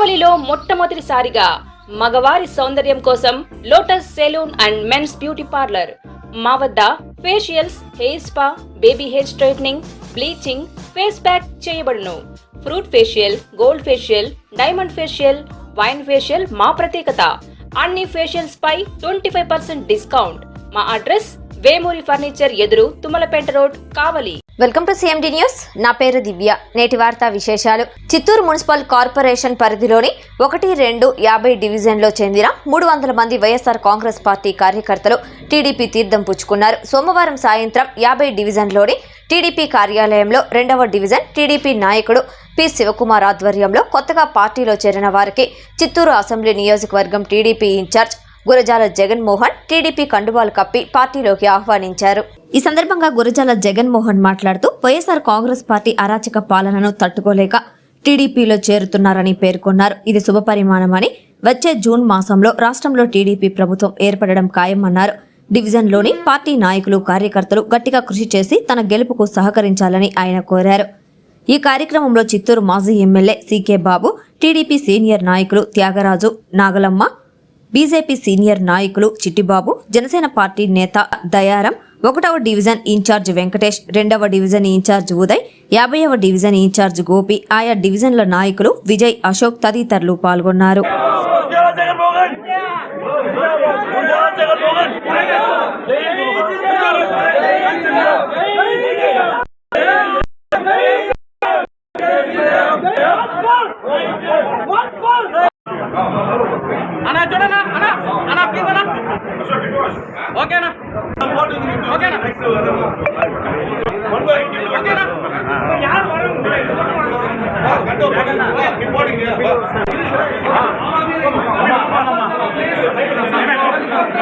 కావలిలో మొట్టమొదటిసారిగా మగవారి సౌందర్యం కోసం lotus salon and men's beauty parlour. మా వద్ద facials, hair spa, baby hair straightening, bleaching, face pack చేయబడును. Fruit facial, gold facial, diamond facial, wine facial మా ప్రత్యేకత. అన్ని ఫేషియల్స్ పై 25% డిస్కౌంట్. మా అడ్రస్ వేమూరి ఫర్నిచర్ ఎదురు, Tummalapeta road, Kavali. Welcome to CMD news. నా పేరు దివ్య. నేటి వార్తా విశేషాలు. చిత్తూరు మున్సిపల్ కార్పొరేషన్ పరిధిలోని 1, 2, 50 డివిజన్లో చెందిన 300 మంది వైఎస్ఆర్ కాంగ్రెస్ పార్టీ కార్యకర్తలు టీడీపీ తీర్థం పుచ్చుకున్నారు. సోమవారం సాయంత్రం 50 డివిజన్లోని టీడీపీ కార్యాలయంలో 2వ డివిజన్ టీడీపీ నాయకుడు పి శివకుమార్ ఆధ్వర్యంలో కొత్తగా పార్టీలో చేరిన వారికి చిత్తూరు అసెంబ్లీ నియోజకవర్గం TDP incharge Gurajala Jaganmohan TDP కండువాలు కప్పి పార్టీలోకి ఆహ్వానించారు. ఈ సందర్భంగా గురజాల జగన్మోహన్ మాట్లాడుతూ వైఎస్ఆర్ కాంగ్రెస్ పార్టీ అరాచక పాలనను తట్టుకోలేక టీడీపీలో చేరుతున్నారని పేర్కొన్నారు. ఇది శుభపరిమాణమని, వచ్చే జూన్ మాసంలో రాష్ట్రంలో టీడీపీ ప్రభుత్వం ఏర్పడడం ఖాయమన్నారు. డివిజన్లోని పార్టీ నాయకులు, కార్యకర్తలు గట్టిగా కృషి చేసి తన గెలుపుకు సహకరించాలని ఆయన కోరారు. ఈ కార్యక్రమంలో చిత్తూరు మాజీ ఎమ్మెల్యే సికే బాబు, టీడీపీ సీనియర్ నాయకులు త్యాగరాజు, నాగలమ్మ, బీజేపీ సీనియర్ నాయకులు చిట్టిబాబు, జనసేన పార్టీ నేత దయారం, 1వ డివిజన్ ఇన్ఛార్జ్ వెంకటేష్, 2వ డివిజన్ ఇన్ఛార్జ్ ఉదయ్, 50వ డివిజన్ ఇన్ఛార్జ్ గోపి, ఆయా డివిజన్ల నాయకులు విజయ్, అశోక్ తదితరులు పాల్గొన్నారు. అన్నా చూడనా అన్నా అన్నా ప్లీజ్ అన్నా ఓకేనా ఓకేనా ఓకేనా యార్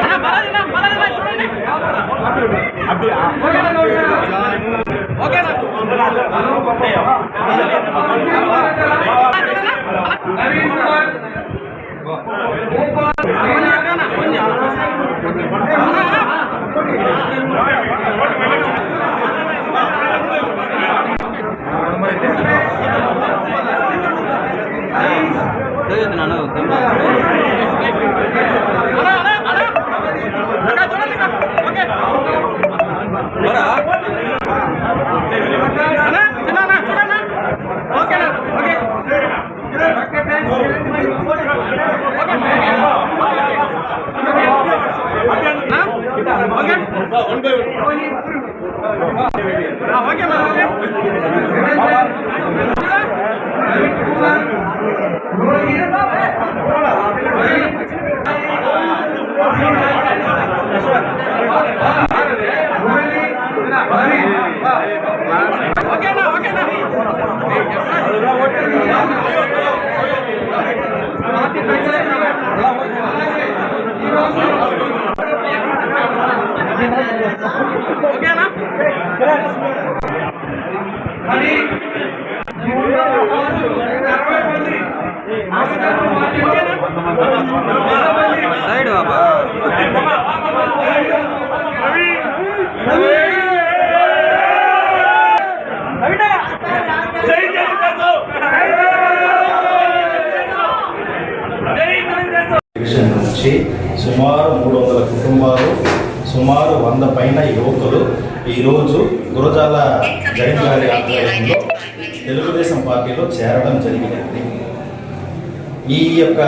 అన్నా బలదినా చూడండి ఓకేనా సైడ్ బాబా నుంచి సుమారు 300 కుటుంబాలు, సుమారు 100 పైన యువకులు ఈరోజు గురజాల జగన్ గారి ఆధ్వర్యంలో తెలుగుదేశం పార్టీలో చేరడం జరిగినది. ఈ యొక్క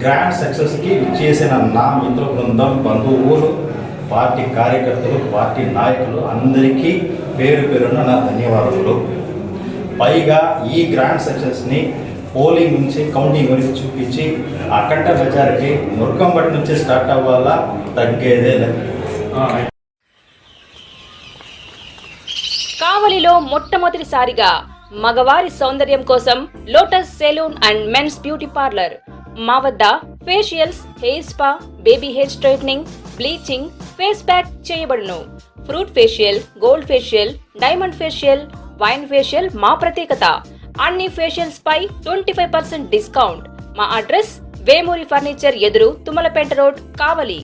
గ్రాండ్ సక్సెస్కి విచ్చేసిన నా మిత్ర బృందం, బంధువులు, పార్టీ కార్యకర్తలు, పార్టీ నాయకులు అందరికీ పేరు పేరున నా ధన్యవాదములు. పైగా ఈ గ్రాండ్ సక్సెస్ని పోలింగ్ నుంచి కౌంటింగ్ వరకు చూపించి అఖండ మెజారిటీ మురకంబట్టి నుంచి స్టార్ట్ అవ్వాలా, తగ్గేదే లేదు. కావలిలో మొట్టమొదటిసారిగా మగవారి సౌందర్యం కోసం lotus salon and men's beauty parlour. మా వద్ద facials, hair spa, baby hair straightening, bleaching, face pack చేయబడును. Fruit facial, gold facial, diamond facial, wine facial మా ప్రత్యేకత. అన్ని ఫేషియల్స్ పై 25% డిస్కౌంట్. మా అడ్రస్ వేమూరి ఫర్నిచర్ ఎదురు, తుమ్మలపేట రోడ్, కావలి.